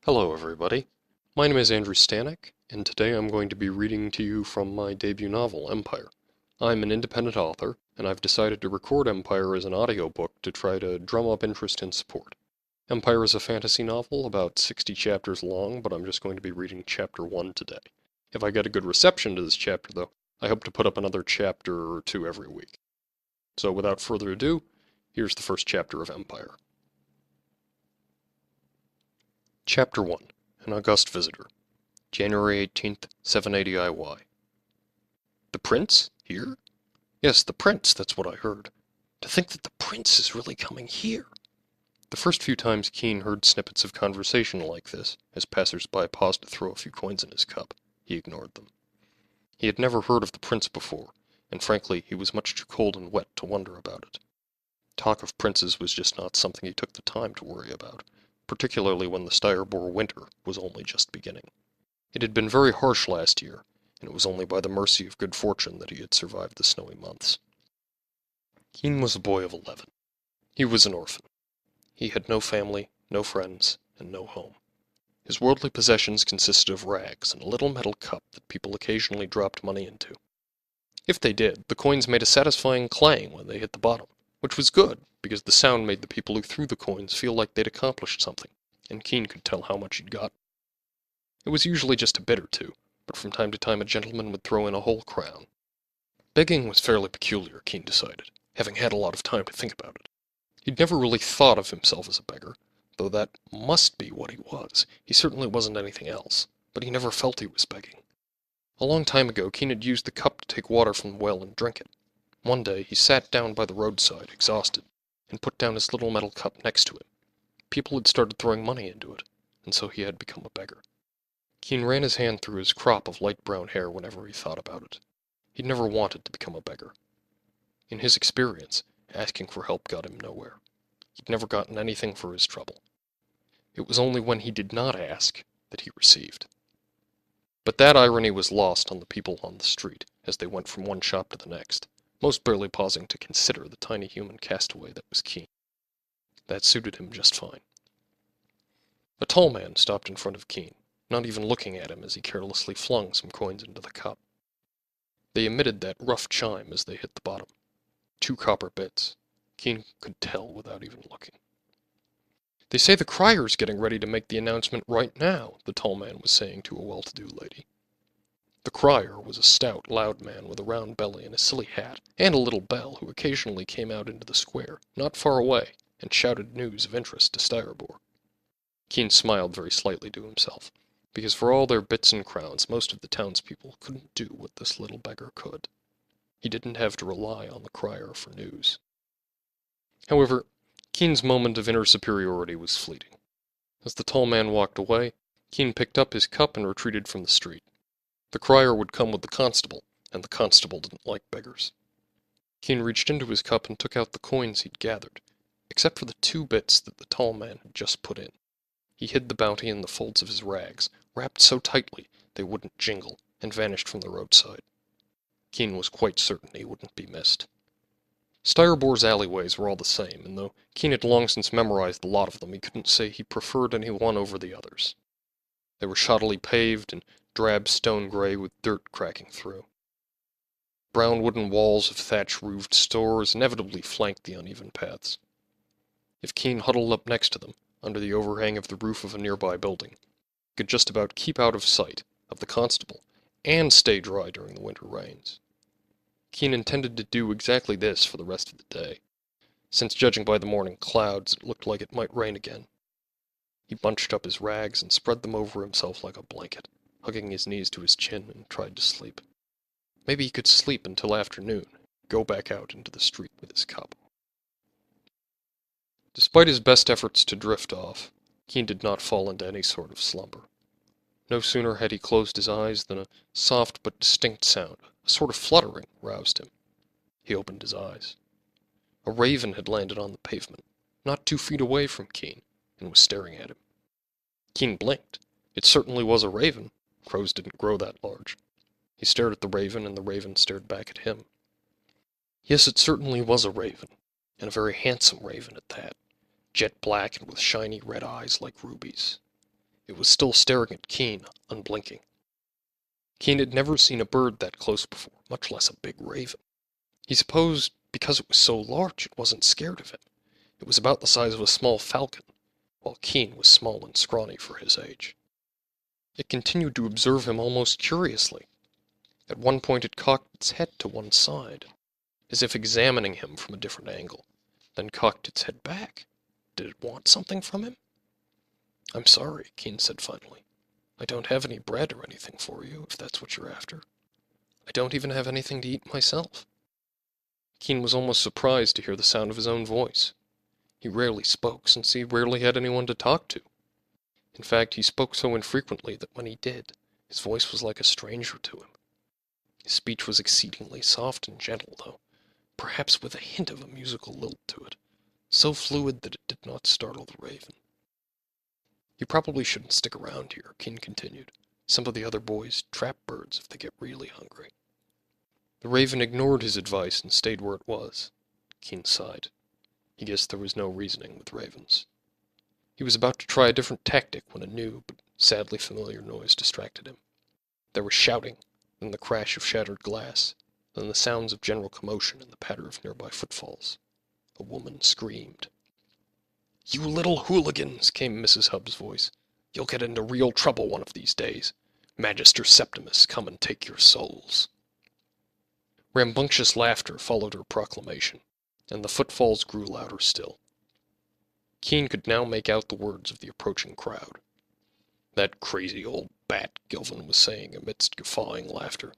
Hello everybody, my name is Andrew Stanek, and today I'm going to be reading to you from my debut novel, Empire. I'm an independent author, and I've decided to record Empire as an audiobook to try to drum up interest and support. Empire is a fantasy novel, about 60 chapters long, but I'm just going to be reading chapter 1 today. If I get a good reception to this chapter, though, I hope to put up another chapter or two every week. So without further ado, here's the first chapter of Empire. Chapter 1. An August Visitor. January 18th, 780 IY. The prince? Here? Yes, the prince, that's what I heard. To think that the prince is really coming here. The first few times Kean heard snippets of conversation like this, as passers-by paused to throw a few coins in his cup, he ignored them. He had never heard of the prince before, and frankly, he was much too cold and wet to wonder about it. Talk of princes was just not something he took the time to worry about, particularly when the Styrbor winter was only just beginning. It had been very harsh last year, and it was only by the mercy of good fortune that he had survived the snowy months. Kean was a boy of 11. He was an orphan. He had no family, no friends, and no home. His worldly possessions consisted of rags and a little metal cup that people occasionally dropped money into. If they did, the coins made a satisfying clang when they hit the bottom, which was good, because the sound made the people who threw the coins feel like they'd accomplished something, and Kean could tell how much he'd got. It was usually just a bit or two, but from time to time a gentleman would throw in a whole crown. Begging was fairly peculiar, Kean decided, having had a lot of time to think about it. He'd never really thought of himself as a beggar, though that must be what he was. He certainly wasn't anything else, but he never felt he was begging. A long time ago, Kean had used the cup to take water from the well and drink it. One day, he sat down by the roadside, exhausted, and put down his little metal cup next to him. People had started throwing money into it, and so he had become a beggar. Kean ran his hand through his crop of light brown hair whenever he thought about it. He'd never wanted to become a beggar. In his experience, asking for help got him nowhere. He'd never gotten anything for his trouble. It was only when he did not ask that he received. But that irony was lost on the people on the street as they went from one shop to the next, most barely pausing to consider the tiny human castaway that was Kean. That suited him just fine. A tall man stopped in front of Kean, not even looking at him as he carelessly flung some coins into the cup. They emitted that rough chime as they hit the bottom. 2 copper bits. Kean could tell without even looking. They say the crier's getting ready to make the announcement right now, the tall man was saying to a well-to-do lady. The crier was a stout, loud man with a round belly and a silly hat, and a little bell who occasionally came out into the square, not far away, and shouted news of interest to Styrbor. Kean smiled very slightly to himself, because for all their bits and crowns, most of the townspeople couldn't do what this little beggar could. He didn't have to rely on the crier for news. However, Kean's moment of inner superiority was fleeting. As the tall man walked away, Kean picked up his cup and retreated from the street. The crier would come with the constable, and the constable didn't like beggars. Kean reached into his cup and took out the coins he'd gathered, except for the 2 bits that the tall man had just put in. He hid the bounty in the folds of his rags, wrapped so tightly they wouldn't jingle, and vanished from the roadside. Kean was quite certain he wouldn't be missed. Styrbor's alleyways were all the same, and though Kean had long since memorized a lot of them, he couldn't say he preferred any one over the others. They were shoddily paved and drab stone gray with dirt cracking through. Brown wooden walls of thatch-roofed stores inevitably flanked the uneven paths. If Kean huddled up next to them, under the overhang of the roof of a nearby building, he could just about keep out of sight of the constable and stay dry during the winter rains. Kean intended to do exactly this for the rest of the day, since judging by the morning clouds it looked like it might rain again. He bunched up his rags and spread them over himself like a blanket, hugging his knees to his chin, and tried to sleep. Maybe he could sleep until afternoon, go back out into the street with his cup. Despite his best efforts to drift off, Kean did not fall into any sort of slumber. No sooner had he closed his eyes than a soft but distinct sound, a sort of fluttering, roused him. He opened his eyes. A raven had landed on the pavement, not 2 feet away from Kean, and was staring at him. Kean blinked. It certainly was a raven. Crows didn't grow that large. He stared at the raven, and the raven stared back at him. Yes, it certainly was a raven, and a very handsome raven at that, jet black and with shiny red eyes like rubies. It was still staring at Kean, unblinking. Kean had never seen a bird that close before, much less a big raven. He supposed because it was so large it wasn't scared of him. It was about the size of a small falcon, while Kean was small and scrawny for his age. It continued to observe him almost curiously. At one point it cocked its head to one side, as if examining him from a different angle, then cocked its head back. Did it want something from him? "I'm sorry," Kean said finally. "I don't have any bread or anything for you, if that's what you're after. I don't even have anything to eat myself." Kean was almost surprised to hear the sound of his own voice. He rarely spoke, since he rarely had anyone to talk to. In fact, he spoke so infrequently that when he did, his voice was like a stranger to him. His speech was exceedingly soft and gentle, though, perhaps with a hint of a musical lilt to it, so fluid that it did not startle the raven. "You probably shouldn't stick around here," Kean continued. "Some of the other boys trap birds if they get really hungry." The raven ignored his advice and stayed where it was. Kean sighed. He guessed there was no reasoning with ravens. He was about to try a different tactic when a new, but sadly familiar noise distracted him. There was shouting, then the crash of shattered glass, then the sounds of general commotion and the patter of nearby footfalls. A woman screamed. "You little hooligans," came Mrs. Hubb's voice. "You'll get into real trouble one of these days. Magister Septimus, come and take your souls." Rambunctious laughter followed her proclamation, and the footfalls grew louder still. Kean could now make out the words of the approaching crowd. "That crazy old bat," Gilvin was saying amidst guffawing laughter.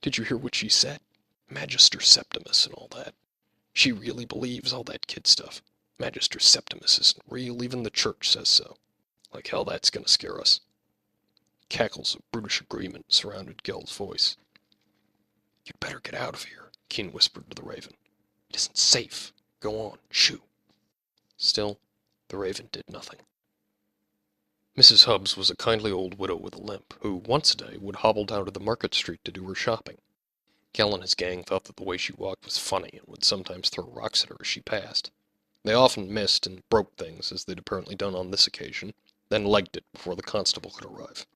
"Did you hear what she said? Magister Septimus and all that. She really believes all that kid stuff. Magister Septimus isn't real, even the church says so. Like hell that's gonna scare us." Cackles of brutish agreement surrounded Gel's voice. "You'd better get out of here," Kean whispered to the raven. "It isn't safe. Go on, shoo." Still, the raven did nothing. Mrs. Hubbs was a kindly old widow with a limp, who, once a day, would hobble down to the market street to do her shopping. Gel and his gang thought that the way she walked was funny and would sometimes throw rocks at her as she passed. They often missed and broke things, as they'd apparently done on this occasion, then legged it before the constable could arrive.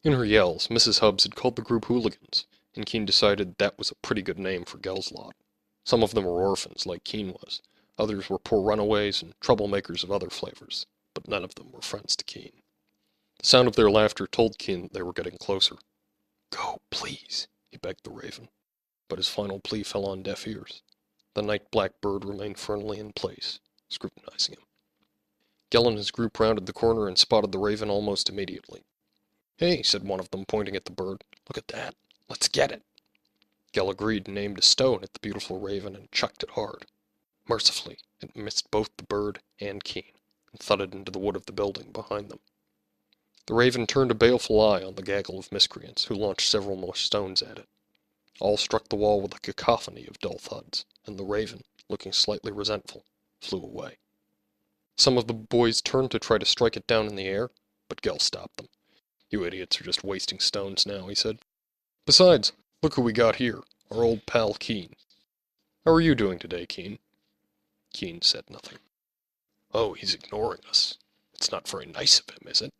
In her yells, Mrs. Hubbs had called the group hooligans, and Kean decided that was a pretty good name for Gel's lot. Some of them were orphans, like Kean was. Others were poor runaways and troublemakers of other flavors, but none of them were friends to Kean. The sound of their laughter told Kean that they were getting closer. "Go, please," he begged the raven, but his final plea fell on deaf ears. The night-black bird remained firmly in place, scrutinizing him. Gel and his group rounded the corner and spotted the raven almost immediately. "Hey," said one of them, pointing at the bird. "Look at that. Let's get it." Gel agreed and aimed a stone at the beautiful raven and chucked it hard. Mercifully, it missed both the bird and Kean, and thudded into the wood of the building behind them. The raven turned a baleful eye on the gaggle of miscreants, who launched several more stones at it. All struck the wall with a cacophony of dull thuds, and the raven, looking slightly resentful, flew away. Some of the boys turned to try to strike it down in the air, but Gel stopped them. "You idiots are just wasting stones now," he said. "Besides, look who we got here, our old pal Kean. How are you doing today, Kean?" Kean said nothing. "Oh, he's ignoring us. It's not very nice of him, is it?"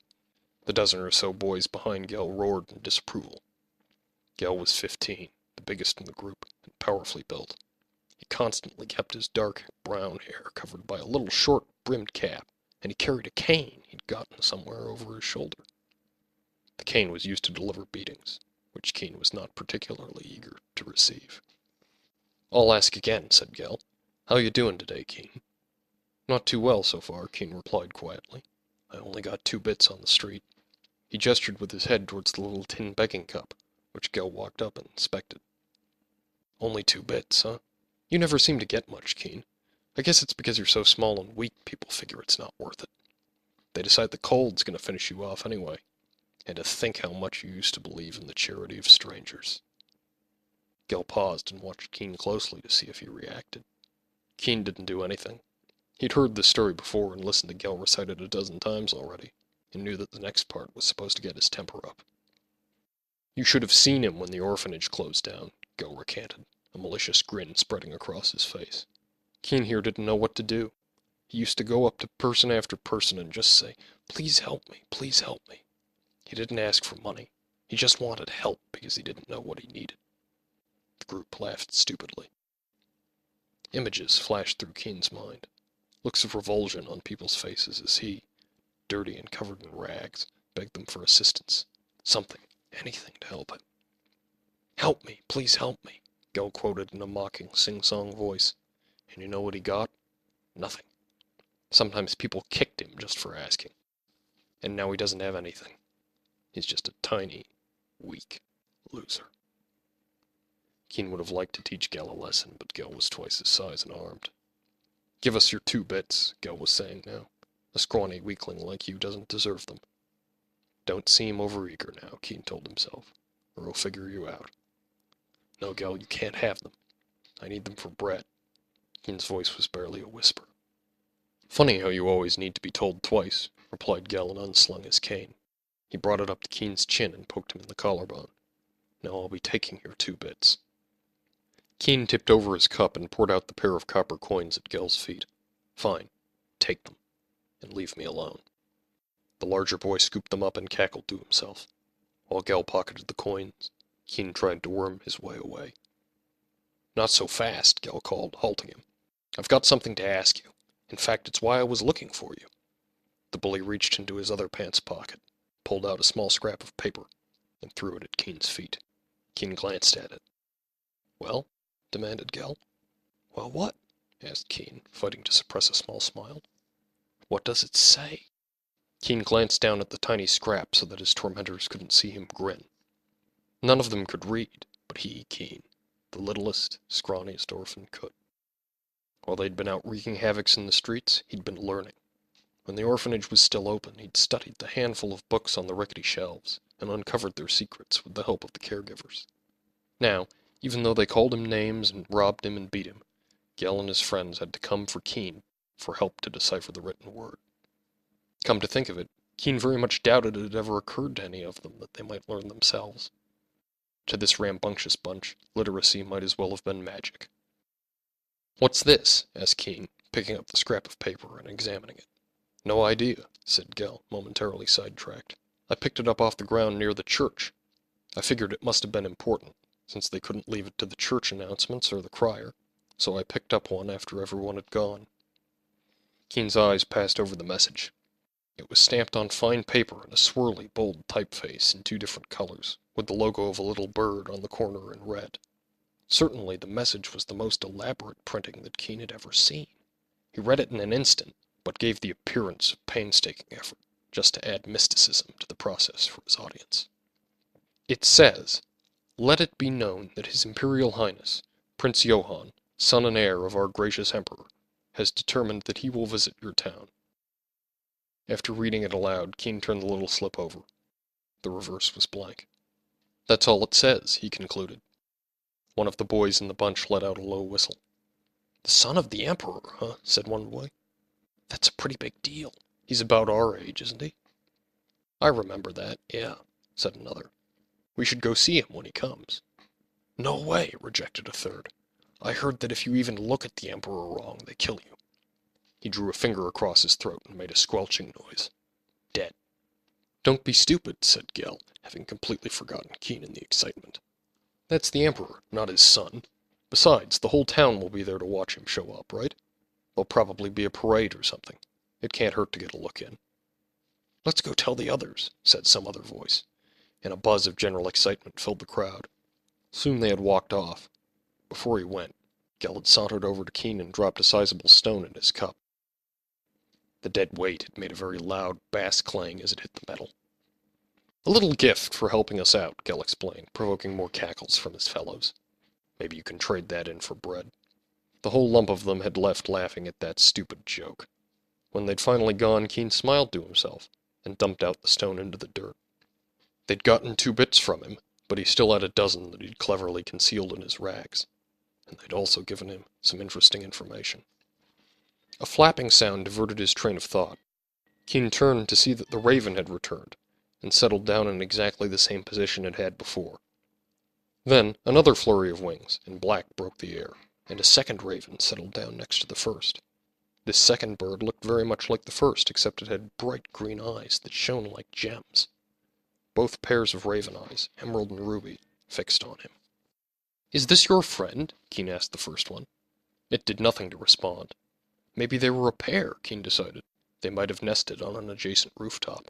The dozen or so boys behind Gel roared in disapproval. Gel was 15, the biggest in the group, and powerfully built. He constantly kept his dark brown hair covered by a little short-brimmed cap, and he carried a cane he'd gotten somewhere over his shoulder. The cane was used to deliver beatings, which Kean was not particularly eager to receive. "I'll ask again," said Gel. "How you doing today, Kean?" "Not too well so far," Kean replied quietly. "I only got 2 bits on the street." He gestured with his head towards the little tin begging cup, which Gel walked up and inspected. "Only 2 bits, huh? You never seem to get much, Kean. I guess it's because you're so small and weak people figure it's not worth it. They decide the cold's gonna finish you off anyway. And to think how much you used to believe in the charity of strangers." Gel paused and watched Kean closely to see if he reacted. Kean didn't do anything. He'd heard this story before and listened to Gel recite it a dozen times already, and knew that the next part was supposed to get his temper up. "You should have seen him when the orphanage closed down," Gel recanted, a malicious grin spreading across his face. Kean here didn't know what to do. He used to go up to person after person and just say, "Please help me, please help me." He didn't ask for money. He just wanted help because he didn't know what he needed. The group laughed stupidly. Images flashed through Kean's mind. Looks of revulsion on people's faces as he, dirty and covered in rags, begged them for assistance. Something, anything to help him. "Help me, please help me," Gell quoted in a mocking, sing-song voice. And you know what he got? Nothing. Sometimes people kicked him just for asking. And now he doesn't have anything. He's just a tiny, weak loser. Kean would have liked to teach Gell a lesson, but Gell was twice his size and armed. "Give us your 2 bits, Gell was saying now. "A scrawny weakling like you doesn't deserve them." "Don't seem overeager now," Kean told himself, "or he'll figure you out." "No, Gell, you can't have them. I need them for bread." Kean's voice was barely a whisper. "Funny how you always need to be told twice," replied Gell and unslung his cane. He brought it up to Kean's chin and poked him in the collarbone. "Now I'll be taking your 2 bits." Kean tipped over his cup and poured out the pair of copper coins at Gell's feet. "Fine. Take them. And leave me alone." The larger boy scooped them up and cackled to himself. While Gell pocketed the coins, Kean tried to worm his way away. "Not so fast," Gell called, halting him. "I've got something to ask you. In fact, it's why I was looking for you." The bully reached into his other pants pocket, pulled out a small scrap of paper, and threw it at Kean's feet. Kean glanced at it. "Well?" demanded Gell. "Well, what?" asked Kean, fighting to suppress a small smile. "What does it say?" Kean glanced down at the tiny scrap so that his tormentors couldn't see him grin. None of them could read, but he, Kean, the littlest, scrawniest orphan, could. While they'd been out wreaking havocs in the streets, he'd been learning. When the orphanage was still open, he'd studied the handful of books on the rickety shelves, and uncovered their secrets with the help of the caregivers. Now, even though they called him names and robbed him and beat him, Gell and his friends had to come for Kean for help to decipher the written word. Come to think of it, Kean very much doubted it had ever occurred to any of them that they might learn themselves. To this rambunctious bunch, literacy might as well have been magic. "What's this?" asked Kean, picking up the scrap of paper and examining it. "No idea," said Gell, momentarily sidetracked. "I picked it up off the ground near the church. I figured it must have been important, since they couldn't leave it to the church announcements or the crier, so I picked up one after everyone had gone." Kean's eyes passed over the message. It was stamped on fine paper in a swirly, bold typeface in 2 different colors, with the logo of a little bird on the corner in red. Certainly the message was the most elaborate printing that Kean had ever seen. He read it in an instant, but gave the appearance of painstaking effort, just to add mysticism to the process for his audience. It says, "Let it be known that His Imperial Highness, Prince Johann, son and heir of our gracious Emperor, has determined that he will visit your town." After reading it aloud, Kean turned the little slip over. The reverse was blank. "That's all it says," he concluded. One of the boys in the bunch let out a low whistle. "The son of the Emperor, huh?" said one boy. "That's a pretty big deal. He's about our age, isn't he?" "I remember that, yeah," said another. "We should go see him when he comes." "No way," rejected a third. "I heard that if you even look at the Emperor wrong, they kill you." He drew a finger across his throat and made a squelching noise. "Dead." "Don't be stupid," said Gell, having completely forgotten Kean in the excitement. "That's the Emperor, not his son. Besides, the whole town will be there to watch him show up, right? There'll probably be a parade or something. It can't hurt to get a look in." "Let's go tell the others," said some other voice, and a buzz of general excitement filled the crowd. Soon they had walked off. Before he went, Gell had sauntered over to Kean and dropped a sizable stone in his cup. The dead weight had made a very loud bass clang as it hit the metal. "A little gift for helping us out," Gell explained, provoking more cackles from his fellows. "Maybe you can trade that in for bread." The whole lump of them had left laughing at that stupid joke. When they'd finally gone, Kean smiled to himself, and dumped out the stone into the dirt. They'd gotten 2 bits from him, but he still had a dozen that he'd cleverly concealed in his rags, and they'd also given him some interesting information. A flapping sound diverted his train of thought. Kean turned to see that the raven had returned, and settled down in exactly the same position it had before. Then another flurry of wings, and black broke the air, and a second raven settled down next to the first. This second bird looked very much like the first, except it had bright green eyes that shone like gems. Both pairs of raven eyes, emerald and ruby, fixed on him. "Is this your friend?" Kean asked the first one. It did nothing to respond. Maybe they were a pair, Kean decided. They might have nested on an adjacent rooftop.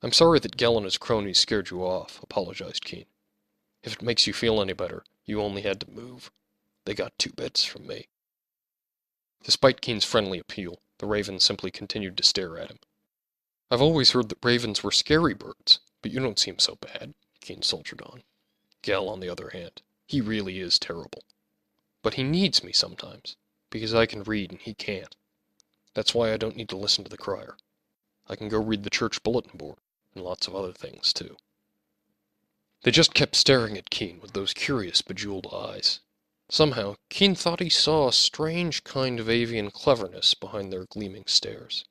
"I'm sorry that Gell and his cronies scared you off," apologized Kean. "If it makes you feel any better, you only had to move. They got 2 bits from me." Despite Kean's friendly appeal, the raven simply continued to stare at him. "I've always heard that ravens were scary birds, but you don't seem so bad," Kean soldiered on. "Gell, on the other hand, he really is terrible. But he needs me sometimes, because I can read and he can't. That's why I don't need to listen to the crier. I can go read the church bulletin board, and lots of other things, too." They just kept staring at Kean with those curious, bejeweled eyes. Somehow, Kean thought he saw a strange kind of avian cleverness behind their gleaming stares.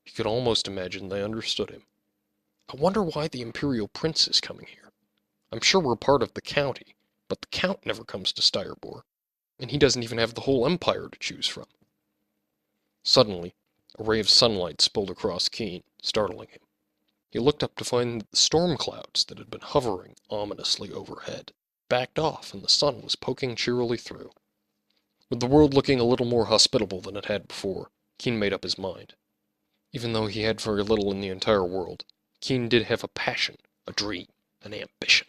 He could almost imagine they understood him. "I wonder why the Imperial Prince is coming here. I'm sure we're part of the county, but the Count never comes to Styrbor, and he doesn't even have the whole Empire to choose from." Suddenly, a ray of sunlight spilled across Kean, startling him. He looked up to find that the storm clouds that had been hovering ominously overhead backed off, and the sun was poking cheerily through. With the world looking a little more hospitable than it had before, Kean made up his mind. Even though he had very little in the entire world, Kean did have a passion, a dream, an ambition.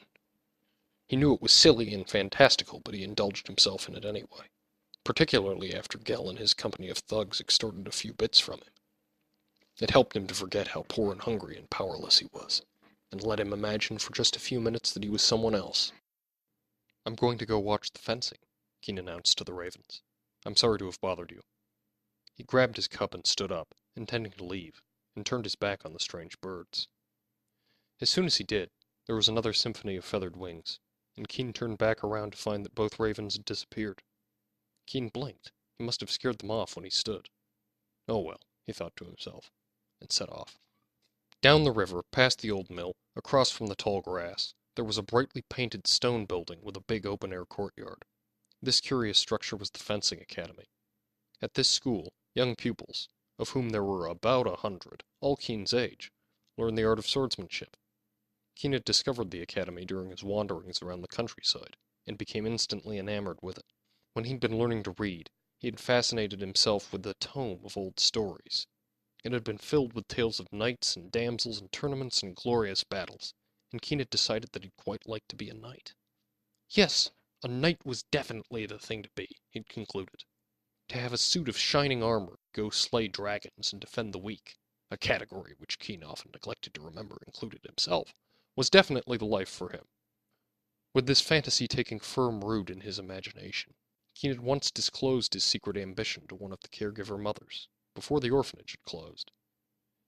He knew it was silly and fantastical, but he indulged himself in it anyway, particularly after Gell and his company of thugs extorted a few bits from him. It helped him to forget how poor and hungry and powerless he was, and let him imagine for just a few minutes that he was someone else. "I'm going to go watch the fencing," Kean announced to the ravens. "I'm sorry to have bothered you." He grabbed his cup and stood up, intending to leave, and turned his back on the strange birds. As soon as he did, there was another symphony of feathered wings, and Kean turned back around to find that both ravens had disappeared. Kean blinked. He must have scared them off when he stood. "Oh well," he thought to himself, and set off. Down the river, past the old mill, across from the tall grass, there was a brightly painted stone building with a big open-air courtyard. This curious structure was the fencing academy. At this school, young pupils, of whom there were about 100, all Kean's age, learned the art of swordsmanship. Kean had discovered the academy during his wanderings around the countryside, and became instantly enamored with it. When he'd been learning to read, he had fascinated himself with the tome of old stories. It had been filled with tales of knights and damsels and tournaments and glorious battles, and Kean had decided that he'd quite like to be a knight. Yes, a knight was definitely the thing to be, he'd concluded. To have a suit of shining armor, go slay dragons and defend the weak, a category which Kean often neglected to remember included himself, was definitely the life for him. With this fantasy taking firm root in his imagination, Kean had once disclosed his secret ambition to one of the caregiver mothers, before the orphanage had closed.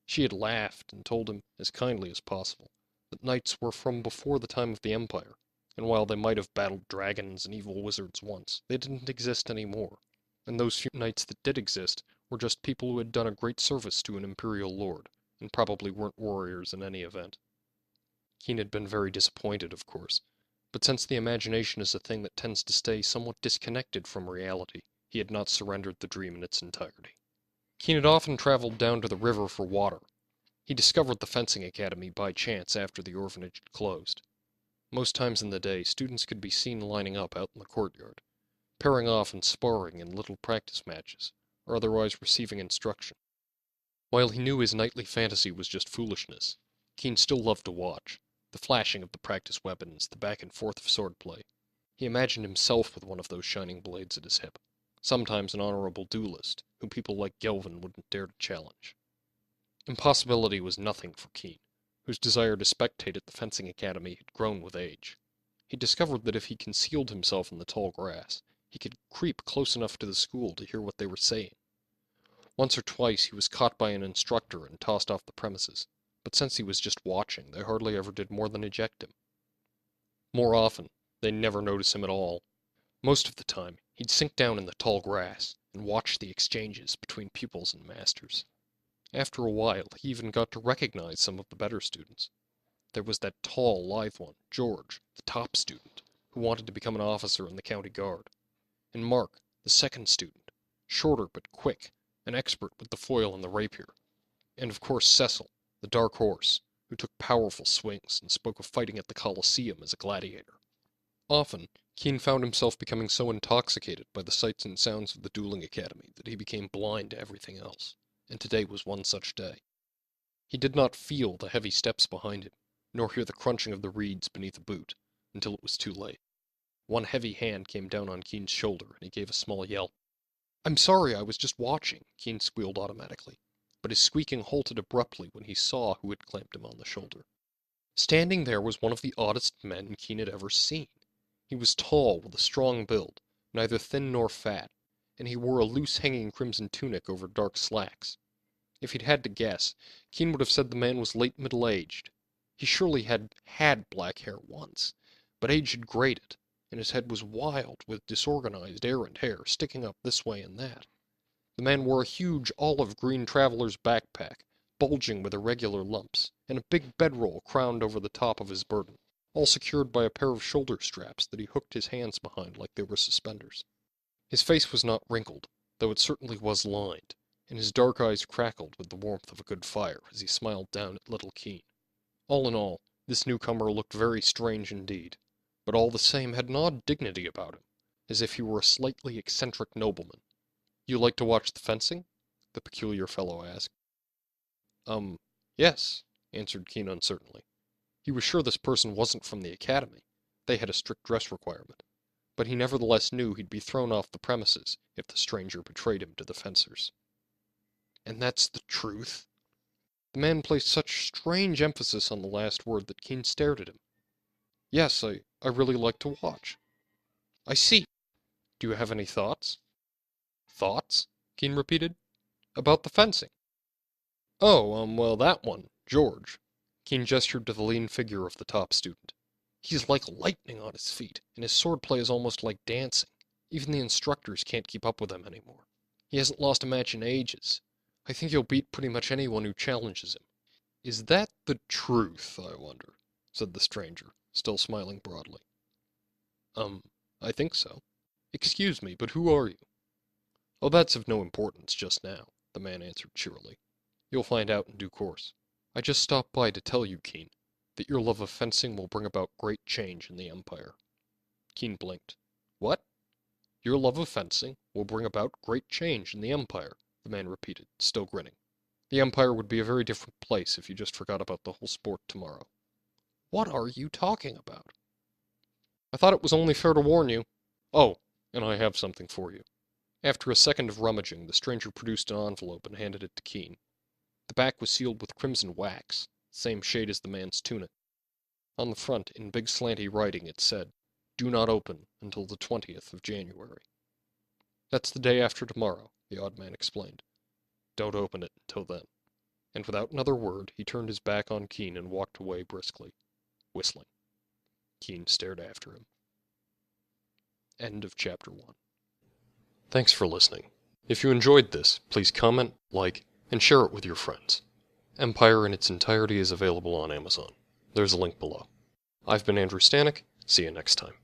She had laughed and told him, as kindly as possible, that knights were from before the time of the Empire, and while they might have battled dragons and evil wizards once, they didn't exist any more, and those few knights that did exist were just people who had done a great service to an imperial lord, and probably weren't warriors in any event. Kean had been very disappointed, of course, but since the imagination is a thing that tends to stay somewhat disconnected from reality, he had not surrendered the dream in its entirety. Kean had often traveled down to the river for water. He discovered the fencing academy by chance after the orphanage had closed. Most times in the day, students could be seen lining up out in the courtyard, pairing off and sparring in little practice matches, or otherwise receiving instruction. While he knew his knightly fantasy was just foolishness, Kean still loved to watch, the flashing of the practice weapons, the back and forth of swordplay. He imagined himself with one of those shining blades at his hip, sometimes an honorable duelist, whom people like Gelvin wouldn't dare to challenge. Impossibility was nothing for Kean, whose desire to spectate at the fencing academy had grown with age. He discovered that if he concealed himself in the tall grass, he could creep close enough to the school to hear what they were saying. Once or twice he was caught by an instructor and tossed off the premises, but since he was just watching, they hardly ever did more than eject him. More often, they never noticed him at all. Most of the time, he'd sink down in the tall grass and watch the exchanges between pupils and masters. After a while, he even got to recognize some of the better students. There was that tall, lithe one, George, the top student, who wanted to become an officer in the county guard, and Mark, the second student, shorter but quick, an expert with the foil and the rapier. And of course Cecil, the dark horse, who took powerful swings and spoke of fighting at the Colosseum as a gladiator. Often, Kean found himself becoming so intoxicated by the sights and sounds of the dueling academy that he became blind to everything else, and today was one such day. He did not feel the heavy steps behind him, nor hear the crunching of the reeds beneath a boot, until it was too late. One heavy hand came down on Kean's shoulder, and he gave a small yelp. "I'm sorry, I was just watching," Kean squealed automatically, but his squeaking halted abruptly when he saw who had clamped him on the shoulder. Standing there was one of the oddest men Kean had ever seen. He was tall, with a strong build, neither thin nor fat, and he wore a loose hanging crimson tunic over dark slacks. If he'd had to guess, Kean would have said the man was late middle-aged. He surely had had black hair once, but age had grayed it, and his head was wild, with disorganized errant hair sticking up this way and that. The man wore a huge olive-green traveler's backpack, bulging with irregular lumps, and a big bedroll crowned over the top of his burden, all secured by a pair of shoulder straps that he hooked his hands behind like they were suspenders. His face was not wrinkled, though it certainly was lined, and his dark eyes crackled with the warmth of a good fire as he smiled down at little Kean. All in all, this newcomer looked very strange indeed, but all the same had an odd dignity about him, as if he were a slightly eccentric nobleman. "You like to watch the fencing?" the peculiar fellow asked. Yes," answered Kean uncertainly. He was sure this person wasn't from the academy. They had a strict dress requirement. But he nevertheless knew he'd be thrown off the premises if the stranger betrayed him to the fencers. "And that's the truth?" The man placed such strange emphasis on the last word that Kean stared at him. "Yes, I really like to watch." "I see. Do you have any thoughts?" "Thoughts?" Kean repeated. "About the fencing." "Oh, well, that one, George." Kean gestured to the lean figure of the top student. "He's like lightning on his feet, and his swordplay is almost like dancing. Even the instructors can't keep up with him anymore. He hasn't lost a match in ages. I think he'll beat pretty much anyone who challenges him." "Is that the truth, I wonder?" said the stranger, still smiling broadly. I think so." "Excuse me, but who are you?" "Oh, that's of no importance just now," the man answered cheerily. "You'll find out in due course. I just stopped by to tell you, Kean, that your love of fencing will bring about great change in the Empire." Kean blinked. "What?" "Your love of fencing will bring about great change in the Empire," the man repeated, still grinning. "The Empire would be a very different place if you just forgot about the whole sport tomorrow." "What are you talking about?" "I thought it was only fair to warn you. Oh, and I have something for you." After a second of rummaging, the stranger produced an envelope and handed it to Kean. The back was sealed with crimson wax, the same shade as the man's tunic. On the front, in big slanty writing, it said, "Do not open until the 20th of January." "That's the day after tomorrow," the odd man explained. "Don't open it until then." And without another word, he turned his back on Kean and walked away briskly, whistling. Kean stared after him. End of Chapter 1. Thanks for listening. If you enjoyed this, please comment, like, and share it with your friends. Empire in its entirety is available on Amazon. There's a link below. I've been Andrew Stanek. See you next time.